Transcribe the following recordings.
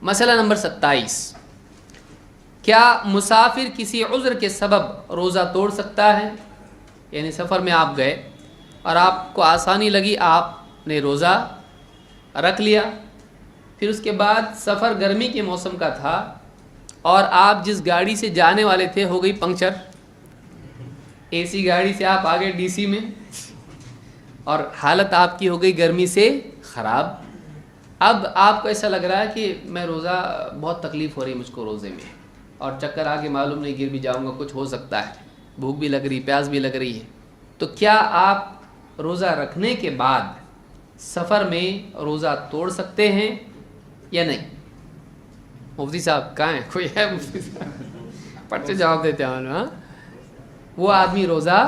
مسئلہ نمبر 27، کیا مسافر کسی عذر کے سبب روزہ توڑ سکتا ہے؟ یعنی سفر میں آپ گئے اور آپ کو آسانی لگی، آپ نے روزہ رکھ لیا، پھر اس کے بعد سفر گرمی کے موسم کا تھا اور آپ جس گاڑی سے جانے والے تھے ہو گئی پنکچر، اے سی گاڑی سے آپ آگے ڈی سی میں، اور حالت آپ کی ہو گئی گرمی سے خراب۔ اب آپ کو ایسا لگ رہا ہے کہ میں روزہ بہت تکلیف ہو رہی ہے مجھ کو روزے میں، اور چکر آگے معلوم نہیں گر بھی جاؤں گا، کچھ ہو سکتا ہے، بھوک بھی لگ رہی، پیاس بھی لگ رہی ہے، تو کیا آپ روزہ رکھنے کے بعد سفر میں روزہ توڑ سکتے ہیں یا نہیں؟ مفتی صاحب کہاں ہیں؟ کوئی ہے مفتی صاحب؟ پٹ سے جواب دیتے ہیں۔ ہاں، وہ آدمی روزہ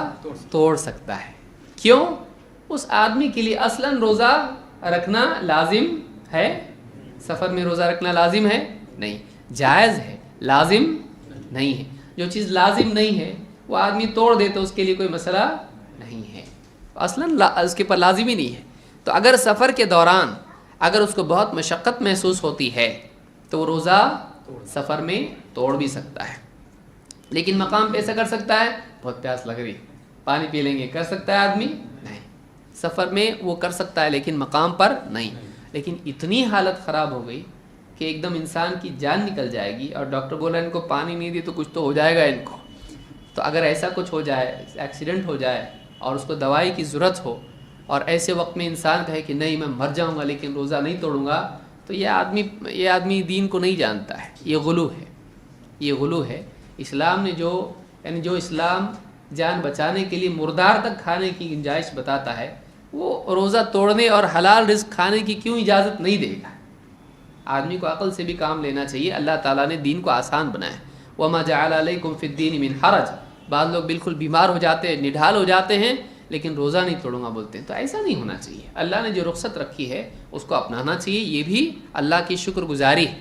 توڑ سکتا ہے۔ کیوں؟ اس آدمی کے لیے اصلاً روزہ رکھنا لازم ہے؟ سفر میں روزہ رکھنا لازم ہے؟ نہیں، جائز ہے، لازم نہیں ہے۔ جو چیز لازم نہیں ہے وہ آدمی توڑ دے تو اس کے لیے کوئی مسئلہ نہیں ہے، اصلاً اس کے پر لازم ہی نہیں ہے۔ تو اگر سفر کے دوران اگر اس کو بہت مشقت محسوس ہوتی ہے تو وہ روزہ سفر میں توڑ بھی سکتا ہے، لیکن مقام پہ ایسا کر سکتا ہے، بہت پیاس لگ رہی، پانی پی لیں گے، کر سکتا ہے آدمی؟ نہیں، سفر میں وہ کر سکتا ہے لیکن مقام پر نہیں۔ لیکن اتنی حالت خراب ہو گئی کہ ایک دم انسان کی جان نکل جائے گی اور ڈاکٹر بولا ان کو پانی نہیں دی تو کچھ تو ہو جائے گا ان کو، تو اگر ایسا کچھ ہو جائے، ایکسیڈنٹ ہو جائے اور اس کو دوائی کی ضرورت ہو، اور ایسے وقت میں انسان کہے کہ نہیں میں مر جاؤں گا لیکن روزہ نہیں توڑوں گا، تو یہ آدمی دین کو نہیں جانتا ہے، یہ غلو ہے، یہ غلو ہے۔ اسلام نے جو اسلام جان بچانے کے لیے مردار تک کھانے کی گنجائش بتاتا ہے، وہ روزہ توڑنے اور حلال رزق کھانے کی کیوں اجازت نہیں دے گا؟ آدمی کو عقل سے بھی کام لینا چاہیے۔ اللہ تعالیٰ نے دین کو آسان بنایا، وَمَا جَعَلَ عَلَيْكُمْ فِي الدِّينِ مِنْ حَرَجٍ۔ بعض لوگ بالکل بیمار ہو جاتے ہیں، نڈھال ہو جاتے ہیں، لیکن روزہ نہیں توڑوں گا بولتے ہیں، تو ایسا نہیں ہونا چاہیے۔ اللہ نے جو رخصت رکھی ہے اس کو اپنانا چاہیے، یہ بھی اللہ کی شکر گزاری ہے۔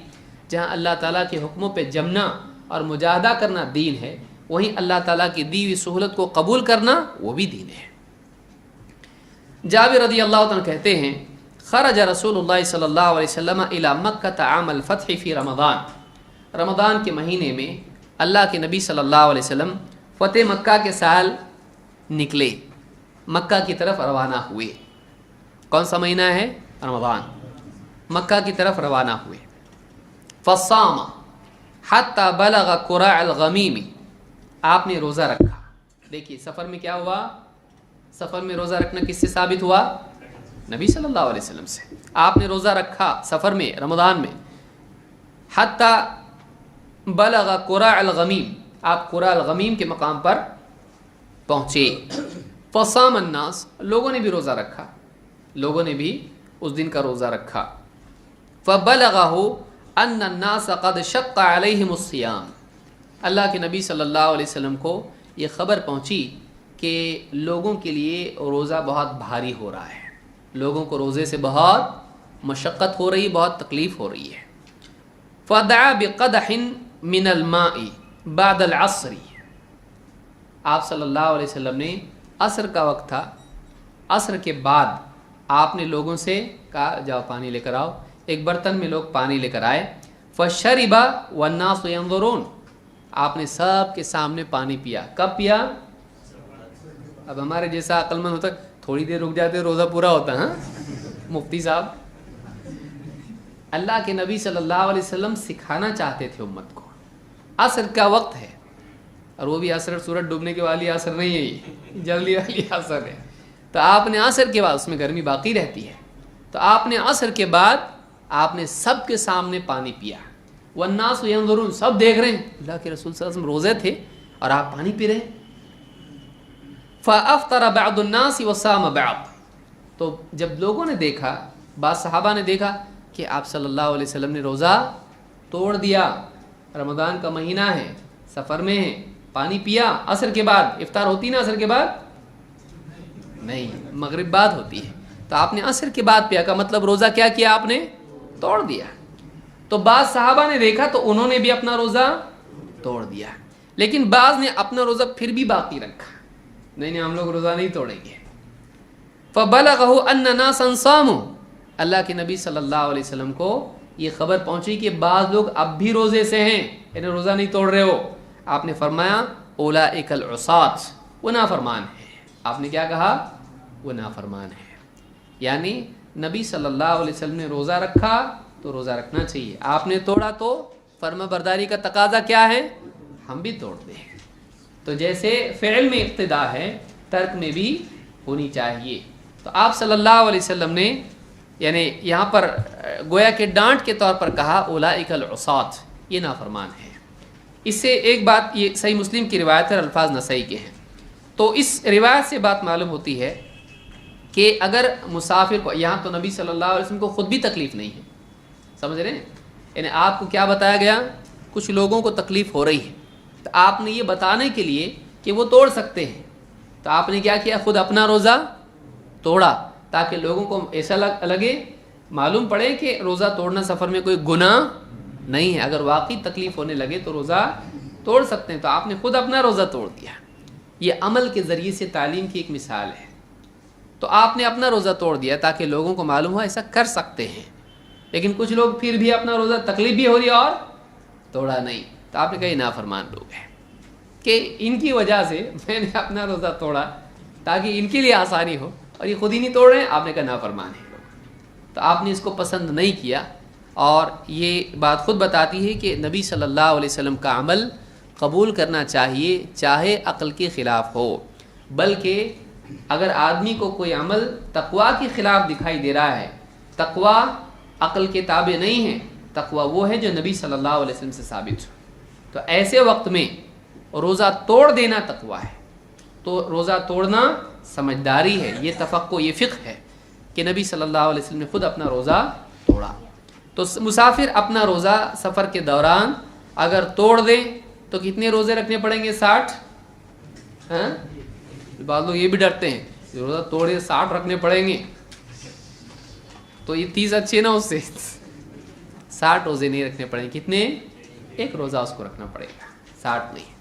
جہاں اللہ تعالیٰ کے حکموں پہ جمنا اور مجاہدہ کرنا دین ہے، وہیں اللہ تعالیٰ کی دی ہوئی سہولت کو قبول کرنا وہ بھی دین ہے۔ جابر رضی اللہ عنہ کہتے ہیں، خرج رسول اللہ صلی اللہ علیہ وسلم الی مکہ عام الفتح فی رمضان۔ رمضان کے مہینے میں اللہ کے نبی صلی اللہ علیہ وسلم فتح مکہ کے سال نکلے، مکہ کی طرف روانہ ہوئے۔ کون سا مہینہ ہے؟ رمضان۔ مکہ کی طرف روانہ ہوئے۔ فصام حتی بلغ قراع الغمیم، آپ نے روزہ رکھا۔ دیکھیے سفر میں کیا ہوا؟ سفر میں روزہ رکھنا کس سے ثابت ہوا؟ نبی صلی اللہ علیہ وسلم سے۔ آپ نے روزہ رکھا سفر میں، رمضان میں۔ حتی بلغ قراع الغمیم، آپ قراع الغمیم کے مقام پر پہنچے۔ فصام الناس، لوگوں نے بھی روزہ رکھا، لوگوں نے بھی اس دن کا روزہ رکھا۔ فبلغہ ان الناس قد شق علیہم الصیام، اللہ کے نبی صلی اللہ علیہ وسلم کو یہ خبر پہنچی کہ لوگوں کے لیے روزہ بہت بھاری ہو رہا ہے، لوگوں کو روزے سے بہت مشقت ہو رہی، بہت تکلیف ہو رہی ہے۔ فدعا بقدح من الماء بعد العصر، آپ صلی اللہ علیہ وسلم نے، عصر کا وقت تھا، عصر کے بعد آپ نے لوگوں سے کہا جاؤ پانی لے کر آؤ۔ ایک برتن میں لوگ پانی لے کر آئے۔ فشرب والناس ينظرون، آپ نے سب کے سامنے پانی پیا۔ کب پیا؟ اب ہمارے جیسا عقل مند ہوتا تھوڑی دیر رک جاتے روزہ پورا ہوتا۔ ہاں مفتی صاحب، اللہ کے نبی صلی اللہ علیہ وسلم سکھانا چاہتے تھے امت کو، عصر کا وقت ہے، اور وہ بھی عصر سورج ڈوبنے کے والی عصر نہیں ہے، یہ جلدی والی عصر ہے۔ تو آپ نے عصر کے بعد، اس میں گرمی باقی رہتی ہے، تو آپ نے عصر کے بعد آپ نے سب کے سامنے پانی پیا۔ والناس ينظرون، سب دیکھ رہے ہیں، اللہ کے رسول صلی اللہ علیہ وسلم روزے تھے اور آپ پانی پی رہے ہیں۔ فافطر بعض الناس وصام بعض، تو جب لوگوں نے دیکھا، بعض صحابہ نے دیکھا کہ آپ صلی اللہ علیہ وسلم نے روزہ توڑ دیا، رمضان کا مہینہ ہے، سفر میں ہے، پانی پیا عصر کے بعد۔ افطار ہوتی نا عصر کے بعد؟ نہیں، مغرب بعد ہوتی ہے، تو آپ نے عصر کے بعد پیا کا مطلب روزہ کیا کیا؟ آپ نے توڑ دیا۔ تو بعض صحابہ نے دیکھا تو انہوں نے بھی اپنا روزہ توڑ دیا، لیکن بعض نے اپنا روزہ پھر بھی باقی رکھا، نہیں ہم لوگ روزہ نہیں توڑیں گے۔ فبلغہ ان ناسا صاموا، اللہ کے نبی صلی اللہ علیہ وسلم کو یہ خبر پہنچی کہ بعض لوگ اب بھی روزے سے ہیں، یعنی روزہ نہیں توڑ رہے ہو، آپ نے فرمایا اولئک العصاۃ، وہ نافرمان ہے۔ آپ نے کیا کہا؟ وہ نافرمان ہے۔ یعنی نبی صلی اللہ علیہ وسلم نے روزہ رکھا تو روزہ رکھنا چاہیے، آپ نے توڑا تو فرما برداری کا تقاضا کیا ہے؟ ہم بھی توڑ دیں۔ تو جیسے فعل میں اقتدا ہے، ترک میں بھی ہونی چاہیے۔ تو آپ صلی اللہ علیہ وسلم نے یعنی یہاں پر گویا کہ ڈانٹ کے طور پر کہا اولئک العصاۃ، یہ نافرمان ہے۔ اس سے ایک بات، یہ صحیح مسلم کی روایت ہے، الفاظ نسائی کے ہیں، تو اس روایت سے بات معلوم ہوتی ہے کہ اگر مسافر کو، یہاں تو نبی صلی اللہ علیہ وسلم کو خود بھی تکلیف نہیں ہے، سمجھ رہے ہیں؟ یعنی آپ کو کیا بتایا گیا؟ کچھ لوگوں کو تکلیف ہو رہی ہے، تو آپ نے یہ بتانے کے لیے کہ وہ توڑ سکتے ہیں، تو آپ نے کیا کیا؟ خود اپنا روزہ توڑا، تاکہ لوگوں کو ایسا لگے، معلوم پڑے کہ روزہ توڑنا سفر میں کوئی گناہ نہیں ہے، اگر واقعی تکلیف ہونے لگے تو روزہ توڑ سکتے ہیں، تو آپ نے خود اپنا روزہ توڑ دیا۔ یہ عمل کے ذریعے سے تعلیم کی ایک مثال ہے۔ تو آپ نے اپنا روزہ توڑ دیا تاکہ لوگوں کو معلوم ہو ایسا کر سکتے ہیں، لیکن کچھ لوگ پھر بھی اپنا روزہ، تکلیف بھی ہو رہی اور توڑا نہیں، تو آپ نے کہا یہ نافرمان لوگ ہیں کہ ان کی وجہ سے میں نے اپنا روزہ توڑا تاکہ ان کے لیے آسانی ہو، اور یہ خود ہی نہیں توڑ رہے ہیں، آپ نے کہا نافرمان ہے لوگ۔ تو آپ نے اس کو پسند نہیں کیا، اور یہ بات خود بتاتی ہے کہ نبی صلی اللہ علیہ وسلم کا عمل قبول کرنا چاہیے، چاہے عقل کے خلاف ہو، بلکہ اگر آدمی کو کوئی عمل تقویٰ کے خلاف دکھائی دے رہا ہے، تقویٰ عقل کے تابع نہیں ہے، تقویٰ وہ ہے جو نبی صلی اللہ علیہ وسلم سے ثابت ہو، تو ایسے وقت میں روزہ توڑ دینا تقویٰ ہے۔ تو روزہ توڑنا سمجھداری ہے، یہ تفقہ، یہ فقہ ہے کہ نبی صلی اللہ علیہ وسلم نے خود اپنا روزہ توڑا۔ تو مسافر اپنا روزہ سفر کے دوران اگر توڑ دیں تو کتنے روزے رکھنے پڑیں گے؟ 60؟ ہاں، بعض لوگ یہ بھی ڈرتے ہیں کہ روزہ توڑے 60 رکھنے پڑیں گے، تو یہ 30 اچھے نا، اس سے 60 روزے نہیں رکھنے پڑیں گے، کتنے؟ ایک روزہ اس کو رکھنا پڑے گا، 60 نہیں۔